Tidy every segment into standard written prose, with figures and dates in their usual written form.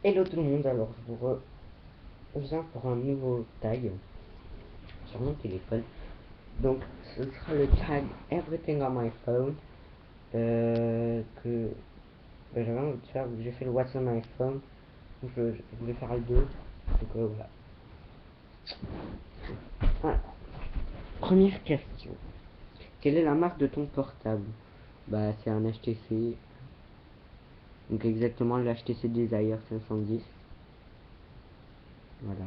Hello tout le monde, alors je vous reviens pour un nouveau tag sur mon téléphone. Donc ce sera le tag Everything on my phone que j'avais envie de faire, vu que j'ai fait le What's on my phone. Donc je voulais faire le 2. Donc voilà. Voilà. Première question. Quelle est la marque de ton portable? Bah c'est un HTC. Donc exactement le HTC Desire 510. Voilà.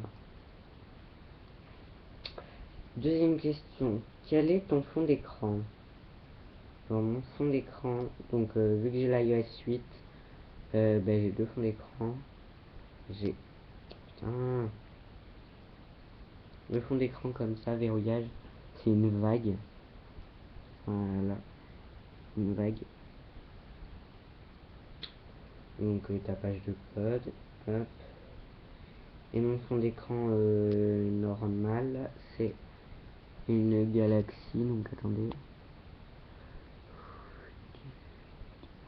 Deuxième question. Quel est ton fond d'écran? Dans mon fond d'écran, donc vu que j'ai l'iOS 8, j'ai deux fonds d'écran. J'ai putain, le fond d'écran comme ça, verrouillage, c'est une vague. Voilà, une vague. Donc tapage de code, hop. Et mon fond d'écran normal, c'est une Galaxy. Donc attendez,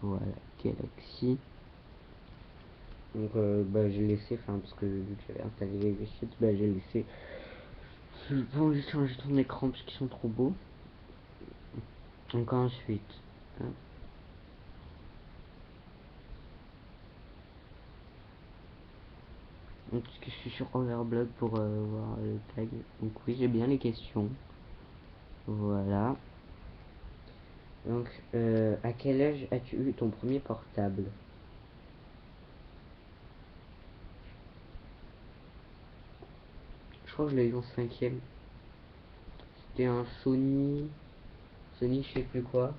voilà, Galaxy. Donc j'ai laissé, enfin parce que vu que j'avais installé les widgets, j'ai laissé. J'ai pas envie de changer ton écran parce qu'ils sont trop beaux. Donc ensuite, hein. Donc est-ce que je suis sur Overblog pour voir le tag? Donc oui, j'ai bien les questions. Voilà. Donc à quel âge as-tu eu ton premier portable? Je crois que je l'ai eu en 5ème. C'était un Sony je sais plus quoi.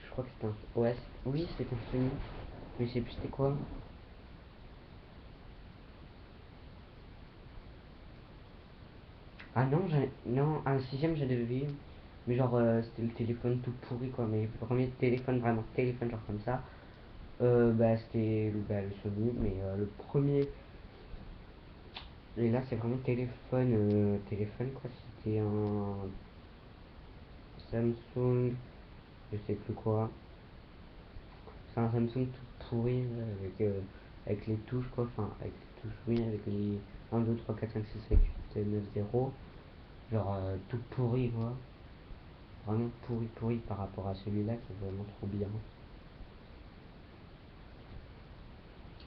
Je crois que c'était un... Ouais, oui c'était un Sony. Mais je sais plus c'était quoi. Ah non, non, un 6ème j'ai déjà vu. Mais genre c'était le téléphone tout pourri quoi. Mais le premier téléphone, vraiment téléphone genre comme ça. C'était le Sony. Mais le premier... Et là c'est vraiment téléphone quoi. C'était un Samsung, je sais plus quoi. C'est un Samsung tout pourri avec les touches quoi. Enfin avec les touches, oui, avec les 1, 2, 3, 4, 5, 6, 7, 8, 9, 0. Genre tout pourri quoi. Vraiment pourri par rapport à celui-là qui est vraiment trop bien.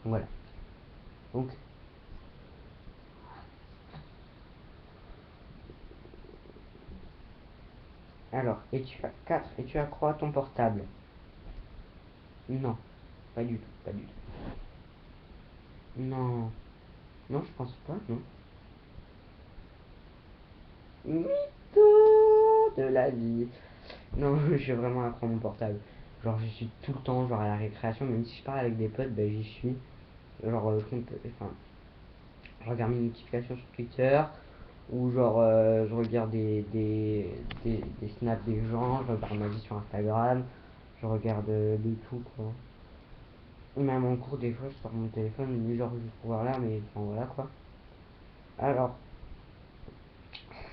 Voilà. Donc, alors, es-tu accro à ton portable? Non, pas du tout, pas du tout. Non, non, je pense pas, non. Mytho de la vie. Non, je suis vraiment accro à mon portable. Genre, je suis tout le temps, genre à la récréation, même si je parle avec des potes, j'y suis. Genre, enfin, je regarde mes notifications sur Twitter, ou genre, je regarde des snaps des gens, je regarde ma vie sur Instagram, je regarde de tout, quoi. Même en cours, des fois, je sors mon téléphone, mais genre juste pour voir là, mais enfin voilà, quoi. Alors,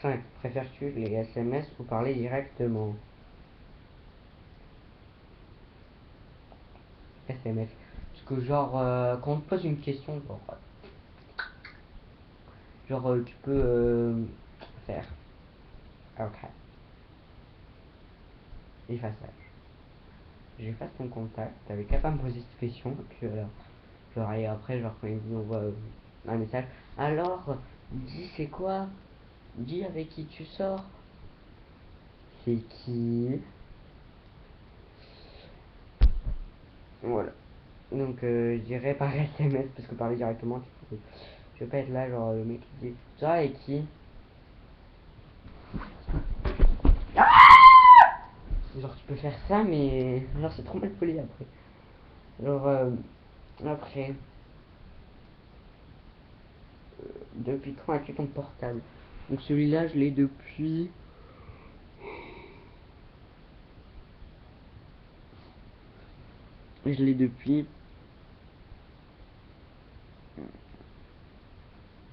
5. Préfères-tu les SMS ou parler directement? SMS. Parce que genre, quand on te pose une question, tu peux faire. Ok. Effaçage. J'efface ton contact. T'avais qu'à pas me poser cette question. Puis genre, et après, genre, quand il vous envoie un message. Alors, dis c'est quoi? Dis avec qui tu sors. C'est qui? Voilà. Donc, je dirais par SMS parce que parler directement, je vais pas être là, genre, le mec qui dit ça et qui? Genre, tu peux faire ça, mais genre, c'est trop mal poli après. Genre, après, depuis quand as-tu ton portable? Donc, celui-là, je l'ai depuis. Je l'ai depuis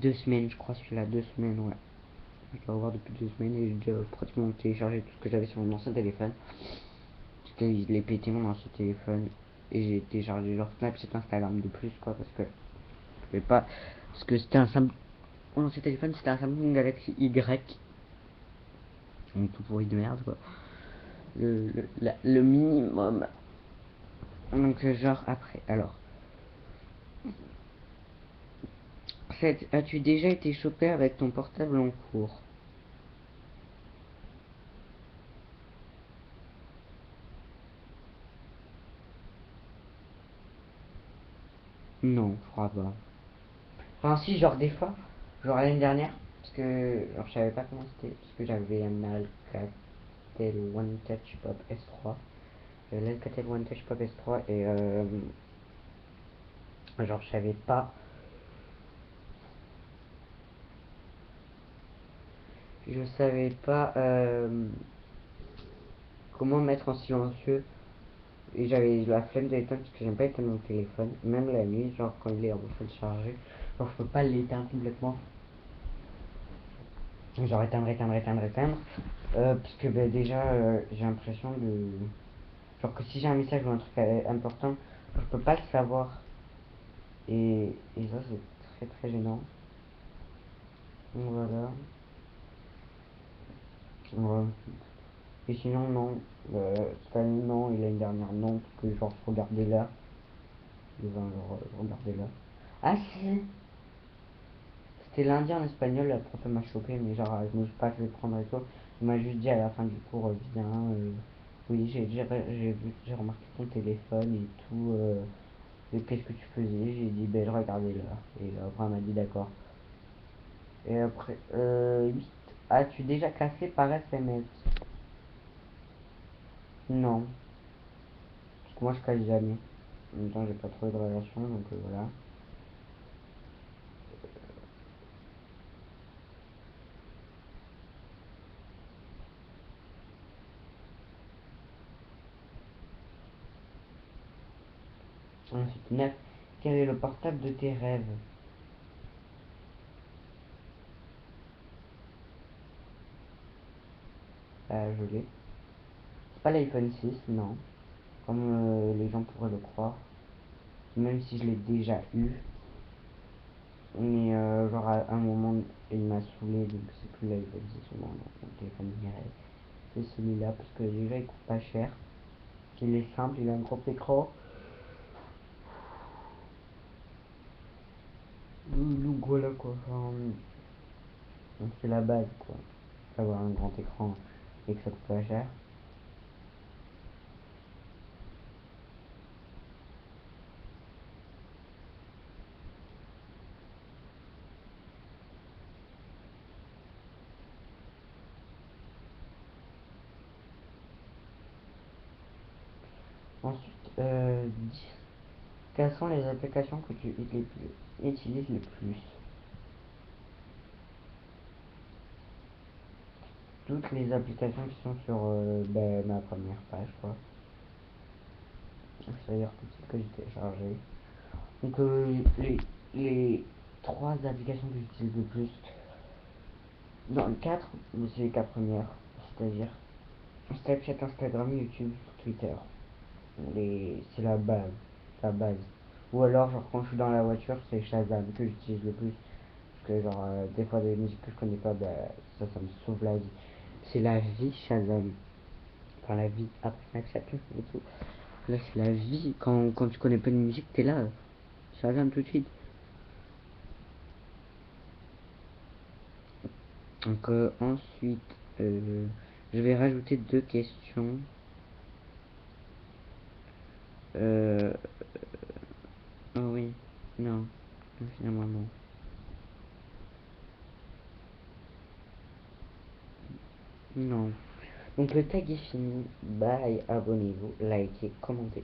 2 semaines, je crois, celui-là, 2 semaines, ouais. Je dois avoir depuis 2 semaines et j'ai déjà pratiquement téléchargé tout ce que j'avais sur mon ancien téléphone. Parce que je l'ai pété mon ancien téléphone. et j'ai téléchargé genre Snapchat, Instagram de plus quoi, parce que je pouvais pas, parce que c'était un Samsung, mon ancien téléphone c'était un Samsung Galaxy Y, donc tout pourri de merde quoi, le minimum. Donc genre après, alors, as-tu déjà été chopé avec ton portable en cours? Non, je crois pas. Enfin si, genre des fois, genre l'année dernière, parce que genre je savais pas comment c'était, parce que j'avais un Alcatel One Touch Pop S3. L'Alcatel One Touch Pop S3 et genre je savais pas comment mettre en silencieux, et j'avais la flemme de l'éteindre parce que j'aime pas éteindre mon téléphone, même la nuit, genre quand il est en train de charger, genre je peux pas l'éteindre complètement, genre éteindre, parce que bah, déjà j'ai l'impression de, genre que si j'ai un message ou un truc important, je peux pas le savoir, et ça c'est très très gênant. Donc voilà. Ouais. Et sinon, non. Cette année, non. Et l'année dernière, non. Parce que, genre, je regardais là. Genre, je regardais là. Ah, si! C'était lundi en espagnol. La prof m'a chopé. Mais, genre, je me suis pas fait prendre et tout. Il m'a juste dit à la fin du cours, viens. Oui, j'ai remarqué ton téléphone et tout. Et qu'est-ce que tu faisais? J'ai dit, ben, je regardais là. Et après, elle m'a dit, d'accord. Et après, 8. As-tu déjà cassé par SMS? Non. Parce que moi, je casse jamais. En même temps, j'ai pas trouvé de relation, donc voilà. Ensuite, 9. Quel est le portable de tes rêves? Je l'ai. C'est pas l'iPhone 6, non. Comme les gens pourraient le croire. Même si je l'ai déjà eu. Mais genre à un moment, il m'a saoulé, donc c'est plus l'iPhone 6 ou non, mon téléphone de mes rêves. C'est celui-là, parce que déjà il coûte pas cher. Il est simple, il a un gros écran. Donc voilà quoi. Enfin, c'est la base quoi. Avoir un grand écran et que ça coûte pas cher. Ensuite, 10. Quelles sont les applications que tu utilises le plus? Toutes les applications qui sont sur ben, ma première page, quoi. C'est-à-dire toutes celles que j'ai téléchargées. Donc, les trois applications que j'utilise le plus, dans le 4, c'est les quatre premières. C'est-à-dire Snapchat, Instagram, YouTube, Twitter. C'est la base. La base. Ou alors, genre, quand je suis dans la voiture, c'est Shazam que j'utilise le plus. Parce que, genre, des fois, des musiques que je connais pas, bah, ça me sauve la vie. C'est la vie, Shazam. Enfin, la vie après Snapchat et tout. Là, c'est la vie. Quand tu connais pas une musique, t'es là. Shazam tout de suite. Donc, ensuite, je vais rajouter deux questions. Euh, oh oui, non, finalement non. Non. Donc le tag est fini. Bye, abonnez-vous, likez, commentez.